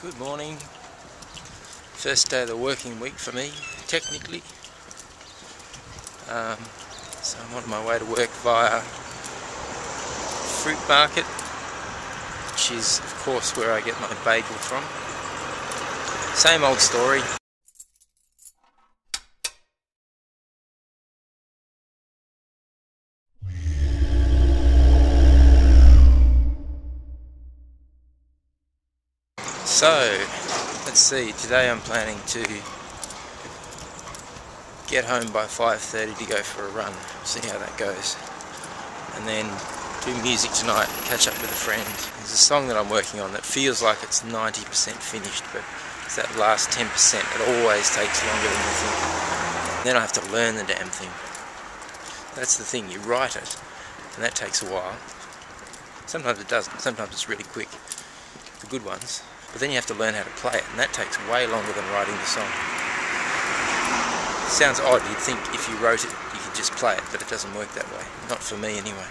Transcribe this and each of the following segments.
Good morning. First day of the working week for me, technically. So I'm on my way to work via Fruit Market, which is of course where I get my bagel from. Same old story. So, let's see, today I'm planning to get home by 5:30 to go for a run, see how that goes, and then do music tonight, catch up with a friend. There's a song that I'm working on that feels like it's 90% finished, but it's that last 10%. It always takes longer than you think. Then I have to learn the damn thing. That's the thing, you write it, and that takes a while. Sometimes it doesn't, sometimes it's really quick, the good ones. But then you have to learn how to play it, and that takes way longer than writing the song. It sounds odd, you'd think if you wrote it, you could just play it, but it doesn't work that way. Not for me, anyway.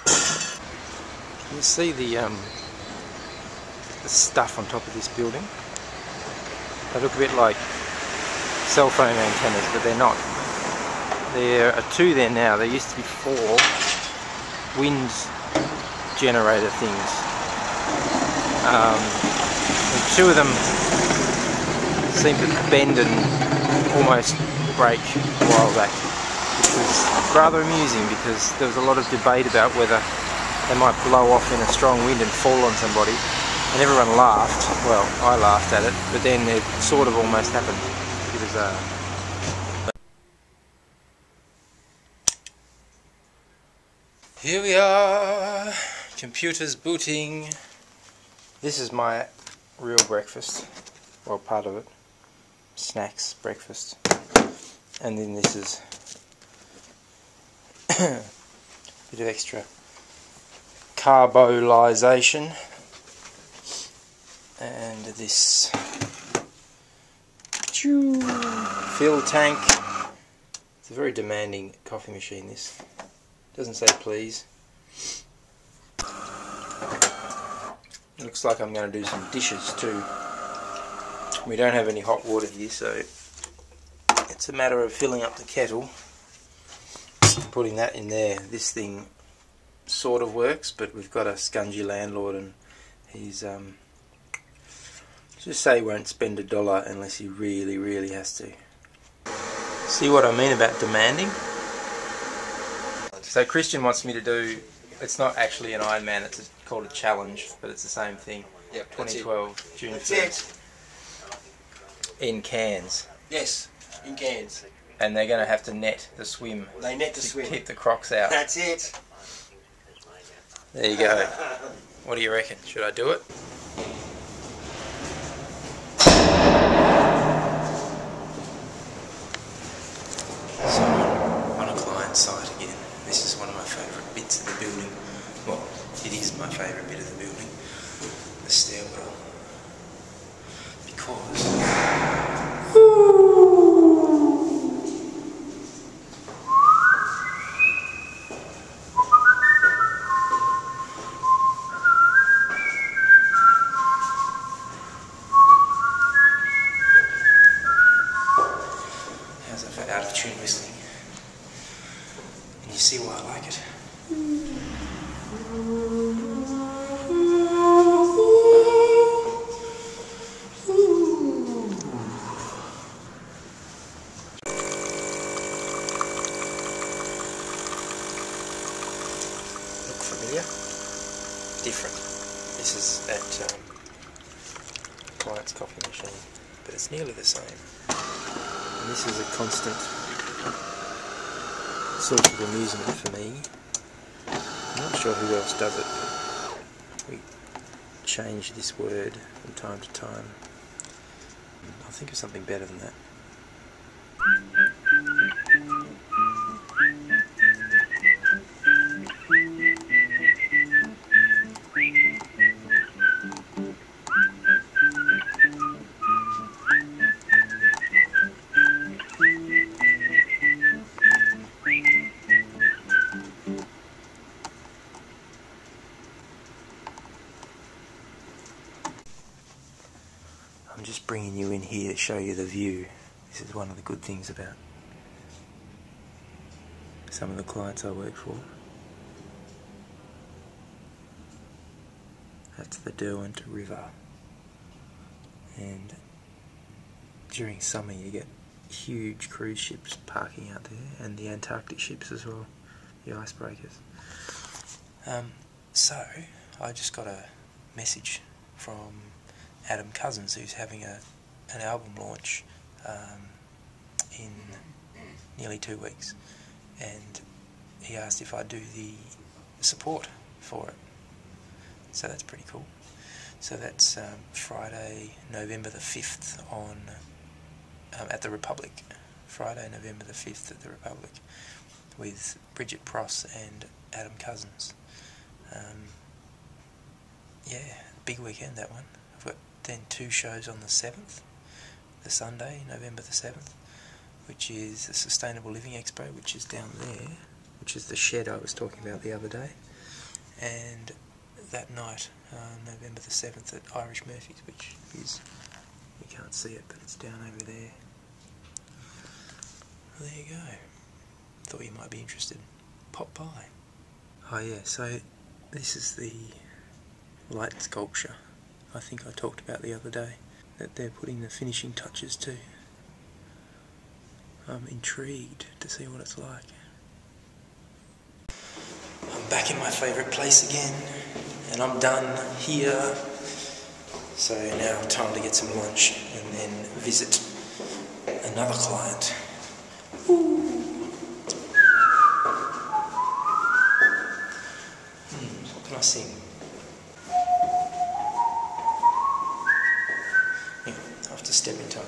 Can you see the stuff on top of this building? They look a bit like cell phone antennas, but they're not. There are two there now. There used to be 4 wind generator things. And 2 of them seemed to bend and almost break a while back, which was rather amusing because there was a lot of debate about whether they might blow off in a strong wind and fall on somebody, and everyone laughed. Well, I laughed at it, but then it sort of almost happened. It was Here we are, computers booting. This is my real breakfast, well, part of it, snacks, breakfast, and then this is a bit of extra carbolization, and this fill tank. It's a very demanding coffee machine, this. Doesn't say please. It looks like I'm going to do some dishes too. We don't have any hot water here, so it's a matter of filling up the kettle, putting that in there. This thing sort of works, but we've got a scungy landlord, and he's just say he won't spend $1 unless he really has to. See what I mean about demanding? So Christian wants me to do, it's not actually an Ironman, it's called a challenge, but it's the same thing. Yep, 2012, June 1st. In Cairns. Yes, in Cairns. And they're going to have to net the swim. They net the swim. Keep the crocs out. That's it. There you go. What do you reckon? Should I do it? So, on a client site again. This is one of my favourite bits of the building. Well, it is my favourite bit of the building. The stairwell. Because... how's that for out of tune whistling? And you see why I like it. Look familiar? Different. This is at client's coffee machine, but it's nearly the same. And this is a constant source of amusement for me. I'm not sure who else does it, but we change this word from time to time. I'll think of something better than that. I'm just bringing you in here to show you the view. This is one of the good things about some of the clients I work for. That's the Derwent River, and during summer you get huge cruise ships parking out there, and the Antarctic ships as well, the icebreakers. So I just got a message from Adam Cousins, who's having an album launch in nearly 2 weeks, and he asked if I'd do the support for it. So that's pretty cool. So that's Friday, November the 5th on at the Republic. Friday, November the 5th at the Republic, with Bridget Pross and Adam Cousins. Yeah, big weekend, that one. I've got then 2 shows on the 7th, the Sunday, November the 7th, which is the Sustainable Living Expo, which is down there, which is the shed I was talking about the other day, and that night, November the 7th at Irish Murphy's, which is, you can't see it, but it's down over there. There you go. Thought you might be interested. Pop by. Oh yeah, so this is the light sculpture I think I talked about the other day, that they're putting the finishing touches to. I'm intrigued to see what it's like. I'm back in my favourite place again, and I'm done here. So now time to get some lunch and then visit another client. What can I sing? Yeah, I have to step in time.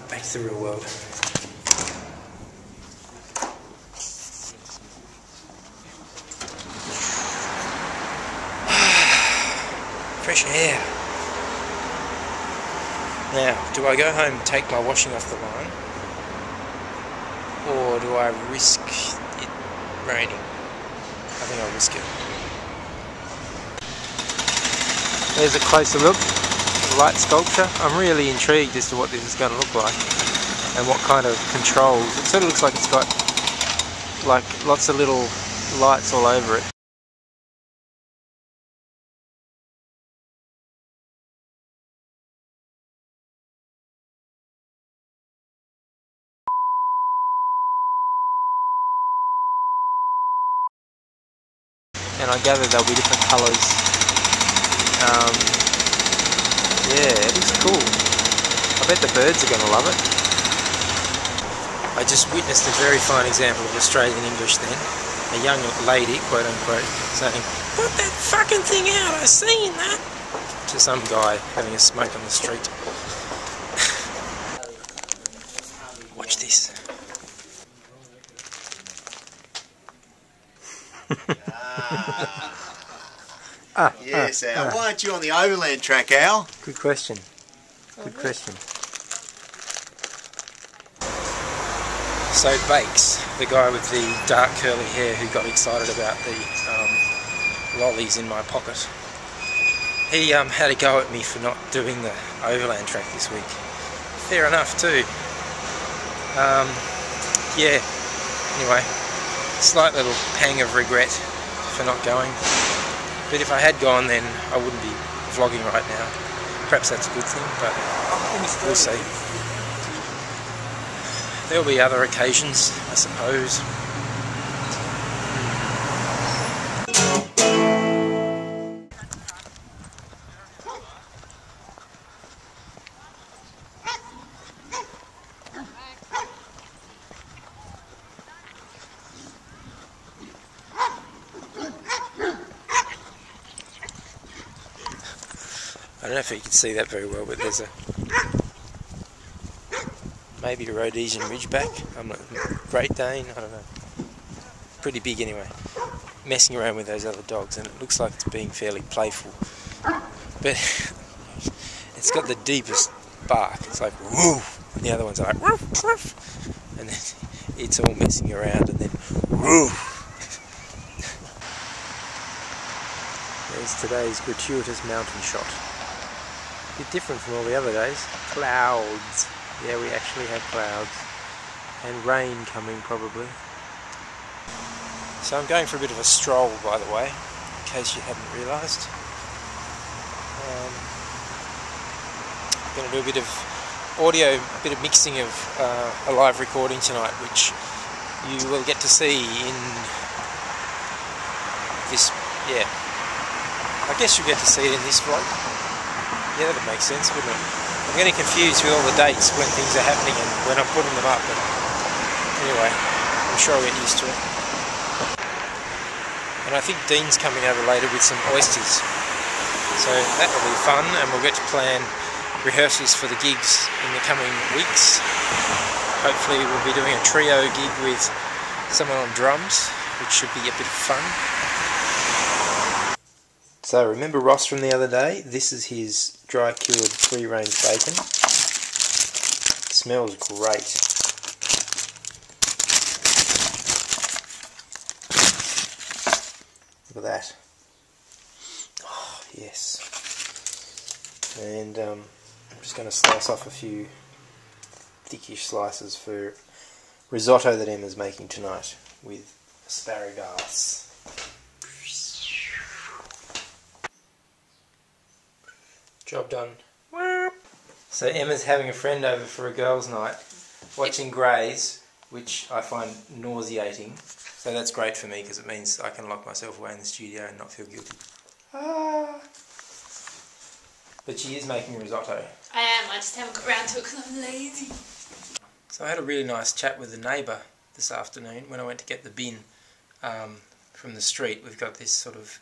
Back to the real world. Fresh air. Now, do I go home and take my washing off the line, or do I risk it raining? I think I'll risk it. There's a closer look. Light sculpture. I'm really intrigued as to what this is going to look like and what kind of controls. It sort of looks like it's got like lots of little lights all over it. And I gather there'll be different colours. Yeah, it looks cool. I bet the birds are going to love it. I just witnessed a very fine example of Australian English then. A young lady, quote unquote, saying, "Put that fucking thing out, I seen that!" to some guy having a smoke on the street. Watch this. Yes, Al. Why aren't you on the overland track, Al? Good question. Good question. So Bakes, the guy with the dark curly hair who got excited about the lollies in my pocket, he had a go at me for not doing the overland track this week. Fair enough too. Yeah, anyway, slight little pang of regret for not going. But if I had gone, then I wouldn't be vlogging right now. Perhaps that's a good thing, but we'll see. There'll be other occasions, I suppose. I don't know if you can see that very well, but there's a maybe a Rhodesian Ridgeback. I'm not Great Dane. I don't know. Pretty big anyway. Messing around with those other dogs, and it looks like it's being fairly playful. But it's got the deepest bark. It's like woo, and the other ones are like woof woof, and then it's all messing around, and then woo. There's today's gratuitous mountain shot. A bit different from all the other days. Clouds. Yeah, we actually have clouds. And rain coming probably. So I'm going for a bit of a stroll, by the way, in case you hadn't realised. I'm going to do a bit of audio, a bit of mixing of a live recording tonight, which you will get to see in this, yeah. I guess you'll get to see it in this vlog. Yeah, that would make sense, wouldn't it? I'm getting confused with all the dates when things are happening and when I'm putting them up, but anyway, I'm sure I'll get used to it. And I think Dean's coming over later with some oysters, so that will be fun, and we'll get to plan rehearsals for the gigs in the coming weeks. Hopefully we'll be doing a trio gig with someone on drums, which should be a bit of fun. So remember Ross from the other day? This is his dry cured free range bacon. It smells great. Look at that. Oh, yes. And I'm just going to slice off a few thickish slices for risotto that Emma's making tonight with asparagus. Job done. So Emma's having a friend over for a girls' night, watching Greys, which I find nauseating. So that's great for me because it means I can lock myself away in the studio and not feel guilty. Ah. But she is making risotto. I am, I just haven't got around to it because I'm lazy. So I had a really nice chat with a neighbour this afternoon when I went to get the bin from the street. We've got this sort of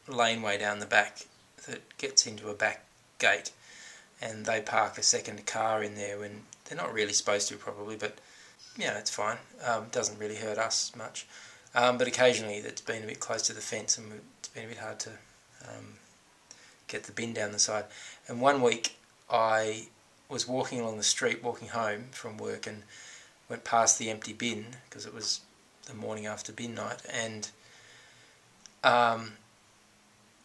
laneway down the back that gets into a back gate, and they park a second car in there when they're not really supposed to, probably, but yeah, it's fine. Doesn't really hurt us much, but occasionally it's been a bit close to the fence and it's been a bit hard to get the bin down the side. And one week I was walking along the street, walking home from work, and went past the empty bin because it was the morning after bin night, and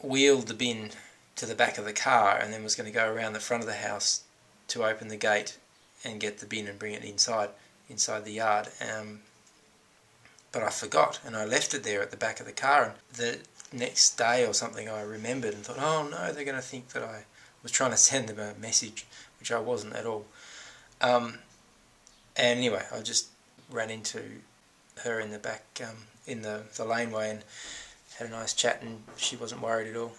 wheeled the bin to the back of the car, and then was going to go around the front of the house to open the gate and get the bin and bring it inside the yard. But I forgot, and I left it there at the back of the car, and the next day or something I remembered and thought, oh no, they're going to think that I was trying to send them a message, which I wasn't at all. And anyway, I just ran into her in the back, in the laneway, and had a nice chat, and she wasn't worried at all.